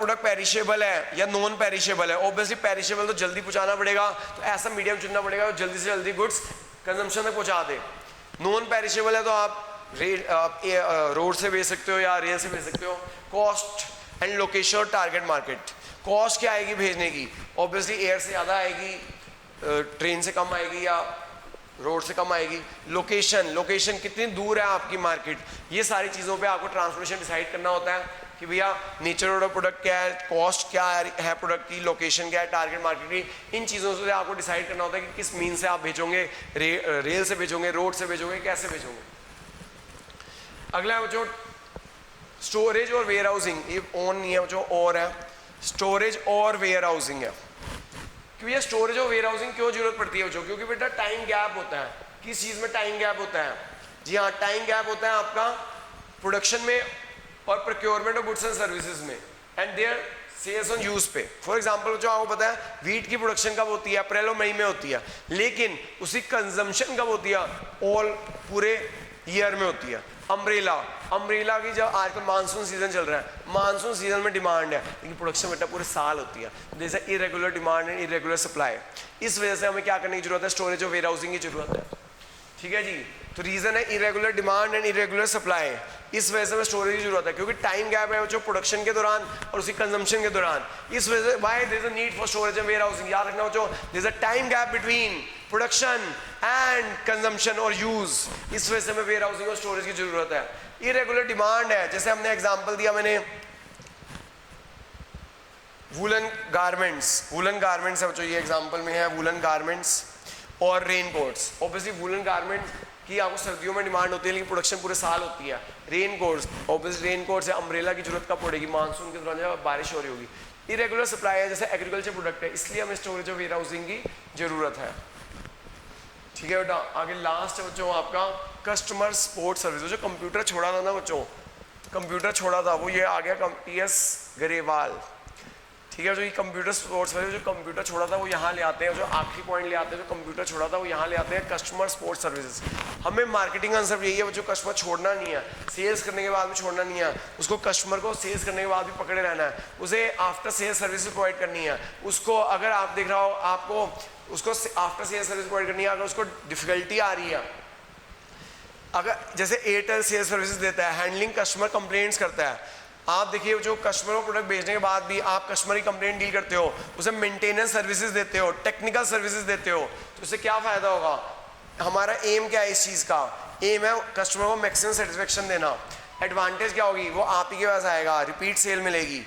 Product perishable है या non perishable है, ऑब्वियसली पेरिशेबल तो जल्दी पहुंचाना पड़ेगा, तो ऐसा मीडियम चुनना पड़ेगा जो जल्दी से जल्दी गुड्स कंजम्पशन तक पहुंचा दे। नॉन पेरिशेबल है तो आप रोड से भेज सकते हो या रेल से भेज सकते हो। कॉस्ट एंड लोकेशन और टारगेट मार्केट। कॉस्ट क्या आएगी भेजने की, ऑब्वियसली एयर से ज़्यादा आएगी, ट्रेन से कम आएगी या रोड से कम आएगी। लोकेशन कितनी दूर है आपकी मार्केट, ये सारी चीज़ों पे आपको ट्रांसपोर्टेशन डिसाइड करना होता है कि भैया नेचर ऑफ प्रोडक्ट क्या है, कॉस्ट क्या है प्रोडक्ट की, लोकेशन क्या है, टारगेट मार्केट की। इन चीज़ों से आपको डिसाइड करना होता है कि किस मीन से आप भेजोगे, रेल से भेजोगे, रोड से भेजोगे, कैसे भेजोगे। अगला है जो स्टोरेज और वेयर हाउसिंग, ये ऑन नहीं है जो और है, स्टोरेज और वेयर हाउसिंग है। क्योंकि ये स्टोरेज और वेयर हाउसिंग क्यों जरूरत पड़ती है बच्चों, क्योंकि बेटा टाइम गैप होता है। किस चीज़ में टाइम गैप होता है? जी हाँ, टाइम गैप होता है आपका प्रोडक्शन में और procurement of goods and services में and their sales on use पे। फॉर एग्जांपल जो आपको पता है वीट की प्रोडक्शन कब होती है, अप्रैल और मई में होती है, लेकिन उसकी कंजम्पशन कब होती है, ऑल पूरे ईयर में होती है। अम्ब्रेला की जब आजकल मानसून सीजन चल रहा है, मानसून सीजन में डिमांड है लेकिन प्रोडक्शन बेटा पूरे साल होती है। जैसे irregular demand and irregular supply, इस वजह से हमें क्या करने की जरूरत है, स्टोरेज और वेयर हाउसिंग की जरूरत है। ठीक है जी, तो रीजन है irregular demand and irregular supply, इस वजह से हमें स्टोरेज की जरूरत है क्योंकि टाइम गैप है जो प्रोडक्शन के दौरान और उसकी कंजम्पशन के दौरान। इस वजह से why there is a need for storage and warehousing. याद रखना बच्चों, there is a time gap between production and consumption और यूज, इस वजह से हमें वेयर हाउसिंग और स्टोरेज की जरूरत है। इरेगुलर डिमांड है, जैसे हमने एग्जांपल दिया मैंने वूलन गारमेंट्स है बच्चों, ये एग्जांपल में है वूलन गारमेंट्स और रेनकोट्स। ऑब्वियसली वूलन गारमेंट की आपको सर्दियों में डिमांड होती है लेकिन प्रोडक्शन पूरे साल होती है। रेनकोट्स, ऑब्वियसली रेनकोट से अम्ब्रेला की जरूरत कब पड़ेगी, मानसून के दौरान जब बारिश हो रही होगी। इरेगुलर सप्लाई है जैसे एग्रीकल्चर प्रोडक्ट है, इसलिए हमें स्टोरेज और वेयर हाउसिंग की जरूरत है। ठीक है बेटा, आगे लास्ट है बच्चों आपका कस्टमर सपोर्ट सर्विस। जो कंप्यूटर छोड़ा था ना बच्चों, कंप्यूटर छोड़ा था वो ये आ गया टीएस गरेवाल। ठीक है, जो ये कंप्यूटर सपोर्ट सर्विस, जो कंप्यूटर छोड़ा था वो यहाँ ले आते हैं, जो आखिरी पॉइंट ले आते हैं, जो कंप्यूटर छोड़ा था वो यहाँ ले आते हैं कस्टमर सपोर्ट सर्विसेज। हमें मार्केटिंग का आंसर यही है बच्चों, कस्टमर छोड़ना नहीं है, सेल्स करने के बाद भी छोड़ना नहीं है, उसको कस्टमर को सेल्स करने के बाद भी पकड़े रहना है, उसे आफ्टर सेल्स सर्विस प्रोवाइड करनी है। उसको अगर आप देख रहा हो आपको उसको आफ्टर सेल्स सर्विस प्रोवाइड करनी है, अगर उसको डिफिकल्टी आ रही है, अगर जैसे एयरटेल सेल्स सर्विसेज देता है, हैंडलिंग कस्टमर कंप्लेंट्स करता है। आप देखिए जो कस्टमर को प्रोडक्ट भेजने के बाद भी आप कस्टमर की कंप्लेंट डील करते हो, उसे मेंटेनेंस सर्विसेज देते हो, टेक्निकल सर्विसेज देते हो, तो उससे क्या फायदा होगा? हमारा एम क्या है इस चीज़ का? एम है कस्टमर को मैक्सिमम सेटिस्फेक्शन देना। एडवांटेज क्या होगी? वो आप ही के पास आएगा, रिपीट सेल मिलेगी,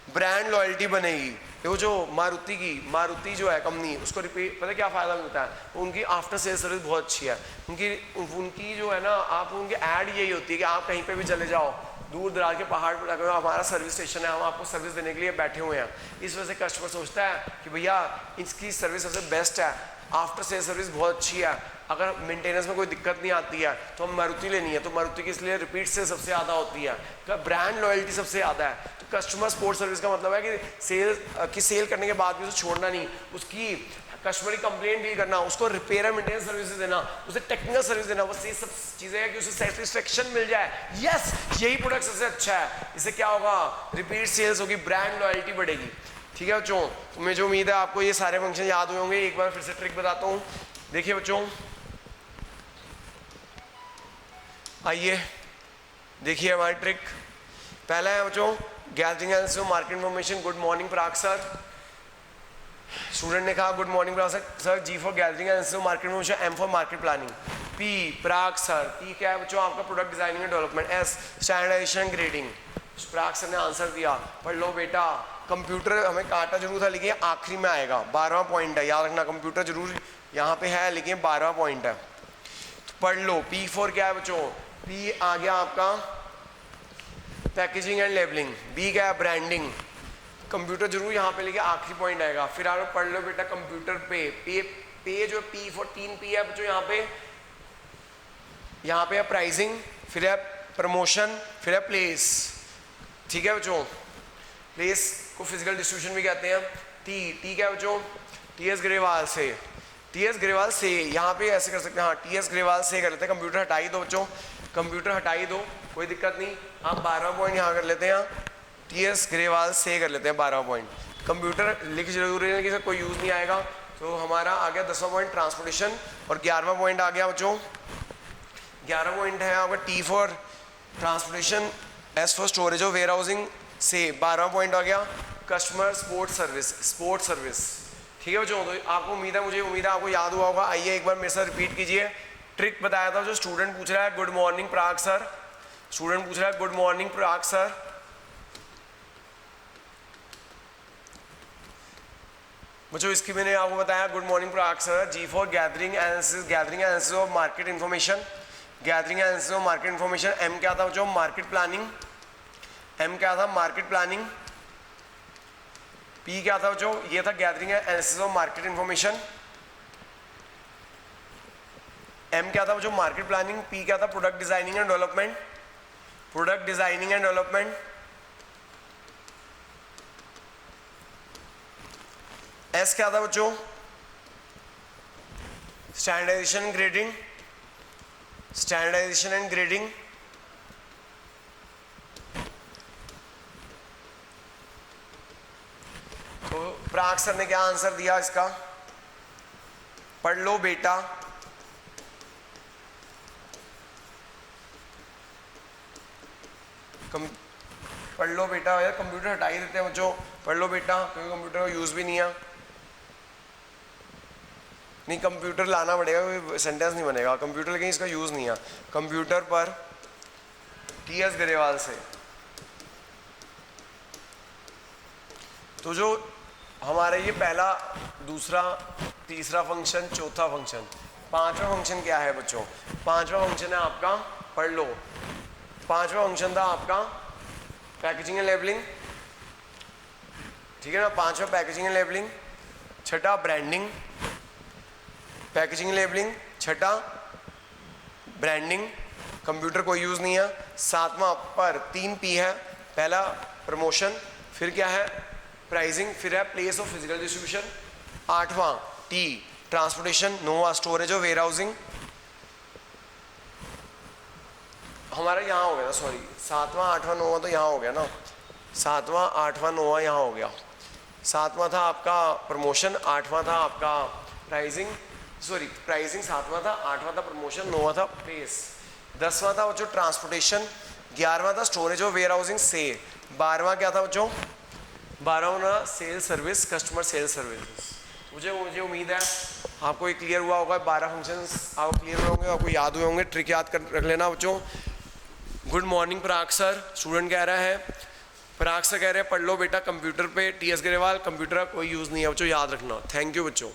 ब्रांड लॉयल्टी बनेगी। वो जो मारुति जो है कंपनी, उसको रिपीट पता क्या फ़ायदा मिलता है? उनकी आफ्टर सेल सर्विस बहुत अच्छी है। उनकी जो है ना, आप उनकी ऐड यही होती है कि आप कहीं पे भी चले जाओ, दूर दराज के पहाड़ पर जाकर हमारा सर्विस स्टेशन है, हम आपको सर्विस देने के लिए बैठे हुए हैं। इस वजह से कस्टमर सोचता है कि भैया इसकी सर्विस सबसे बेस्ट है, आफ्टर सेल सर्विस बहुत अच्छी है, अगर मेंटेनेंस में कोई दिक्कत नहीं आती है तो हम मारुति लेनी है, तो मारुति की इसलिए रिपीट सेल सबसे ज़्यादा होती है, तो ब्रांड लॉयल्टी सबसे ज़्यादा है। तो कस्टमर सपोर्ट सर्विस का मतलब है कि सेल करने के बाद भी उसे छोड़ना नहीं, उसकी कस्टमर की कंप्लेंट डील करना, उसको रिपेयर एंड मेंटेनेंस सर्विस देना, उसे टेक्निकल सर्विस देना, बस ये सब चीज़ें हैं कि उसे सेटिस्फेक्शन मिल जाए, यस यही प्रोडक्ट सबसे अच्छा है। इससे क्या होगा? रिपीट सेल्स होगी, ब्रांड लॉयल्टी बढ़ेगी। ठीक है बच्चों, तो मुझे उम्मीद है आपको ये सारे फंक्शन याद हुए होंगे। एक बार फिर से ट्रिक बताता हूँ, देखिए बच्चों, आइए देखिए हमारी ट्रिक। पहला है बच्चों gathering analysis of market information. Good morning Parag sir. Student ने कहा good morning Parag sir. G for gathering analysis of market information, M for market planning. P Parag sir. P क्या है बच्चों? आपका product designing and development. S standardisation grading. Parag sir ने answer दिया, पढ़ लो बेटा। कंप्यूटर हमें काटा जरूर था लेकिन आखिरी में आएगा, 12वां पॉइंट है, याद रखना। कंप्यूटर जरूर यहाँ पे है लेकिन 12वां पॉइंट है, तो पढ़ लो। पी फॉर क्या है बच्चों? पी आ गया आपका पैकेजिंग एंड लेबलिंग। बी क्या है? ब्रांडिंग। कंप्यूटर जरूर यहाँ पे लेके आखिरी पॉइंट आएगा। फिर आप पढ़ लो बेटा कंप्यूटर पे जो पी फॉर 3 पी है बच्चों, यहाँ पे है प्राइसिंग, फिर है प्रमोशन, फिर है प्लेस। ठीक है बच्चों, प्लेस को फिजिकल डिस्ट्रीब्यूशन भी कहते हैं। टी क्या है बच्चों? टीएस ग्रेवाल से। टीएस ग्रेवाल से यहाँ पे ऐसे कर सकते हैं, हाँ टीएस ग्रेवाल से कर लेते हैं। कंप्यूटर हटा ही दो बच्चों, कंप्यूटर हटा ही दो, कोई दिक्कत नहीं। आप 12वां पॉइंट यहाँ कर लेते हैं। टीएस ग्रेवाल से कर लेते हैं 12वां पॉइंट। कंप्यूटर लिख जरूरी है कि सर कोई यूज़ नहीं आएगा, तो हमारा आ गया 10वां पॉइंट ट्रांसपोर्टेशन। और 11वां पॉइंट आ गया बच्चों, 11वां पॉइंट है आपका T for transportation, S for storage और वेयर हाउसिंग से। 12वां पॉइंट आ गया customer support service, sport service. ठीक है बच्चों, तो आपको उम्मीद है, मुझे उम्मीद है आपको याद हुआ होगा। आइए एक बार मेरे साथ रिपीट कीजिए। ट्रिक बताया था, जो स्टूडेंट पूछ रहा है good morning Parag sir, student पूछ रहा है गुड मॉर्निंग पराग सर। बच्चों इसकी मैंने आपको बताया good morning Parag sir. G for gathering analysis, gathering analysis of market information, gathering analysis of market information. M क्या था बच्चों, मार्केट प्लानिंग, एम क्या था मार्केट प्लानिंग। पी क्या था बच्चों, ये था gathering analysis of market information. M क्या था बच्चों, मार्केट प्लानिंग। पी क्या था, product designing and development, product designing and development. S क्या था बच्चों, standardisation and grading, standardisation and grading. तो पराग सर ने क्या आंसर दिया इसका, पढ़ लो बेटा। पढ़ लो बेटा, यार कंप्यूटर हटा ही देते हैं बच्चों, पढ़ लो बेटा, क्योंकि कंप्यूटर का यूज भी नहीं है। नहीं, कंप्यूटर लाना पड़ेगा, कोई सेंटेंस नहीं बनेगा कंप्यूटर, लेकिन इसका यूज नहीं है। कंप्यूटर पर टीएस ग्रेवाल से। तो जो हमारा ये पहला, दूसरा, तीसरा फंक्शन, चौथा फंक्शन, पांचवा फंक्शन क्या है बच्चों, पांचवा फंक्शन है आपका, पढ़ लो, पांचवा फंक्शन था आपका पैकेजिंग एंड लेबलिंग। ठीक है ना, पांचवा पैकेजिंग एंड लेबलिंग, छठा ब्रांडिंग, पैकेजिंग लेबलिंग, छठा ब्रांडिंग, कंप्यूटर कोई यूज नहीं है। सातवां पर 3 पी है, पहला प्रमोशन, फिर क्या है प्राइसिंग, फिर है प्लेस ऑफ फिजिकल डिस्ट्रीब्यूशन। आठवां टी ट्रांसपोर्टेशन, नौवां स्टोरेज और वेयर हाउसिंग। हमारा यहाँ हो गया ना, सॉरी, सातवां आठवां नौवां तो यहाँ हो गया ना, सातवां आठवां नौवां यहाँ हो गया। सातवां था आपका प्रमोशन, आठवां था आपका प्राइसिंग, सॉरी प्राइसिंग सातवां था, आठवां था प्रमोशन, नौवां था प्लेस, 10वां था बच्चों ट्रांसपोर्टेशन, 11वां था स्टोरेज और वेयर हाउसिंग से, 12वां क्या था बच्चों, 12वां था sale service, customer sale service. मुझे उम्मीद है आपको ये क्लियर हुआ होगा, 12 फंक्शंस आपको क्लियर हुए होंगे, आपको याद हुए होंगे। ट्रिक याद कर रख लेना बच्चों। Good morning Parag sir, student कह रहा है, पराग सर कह रहे हैं पढ़ लो बेटा कंप्यूटर पे टीएस ग्रेवाल, कंप्यूटर का कोई यूज़ नहीं है बच्चों, याद रखना। थैंक यू बच्चों।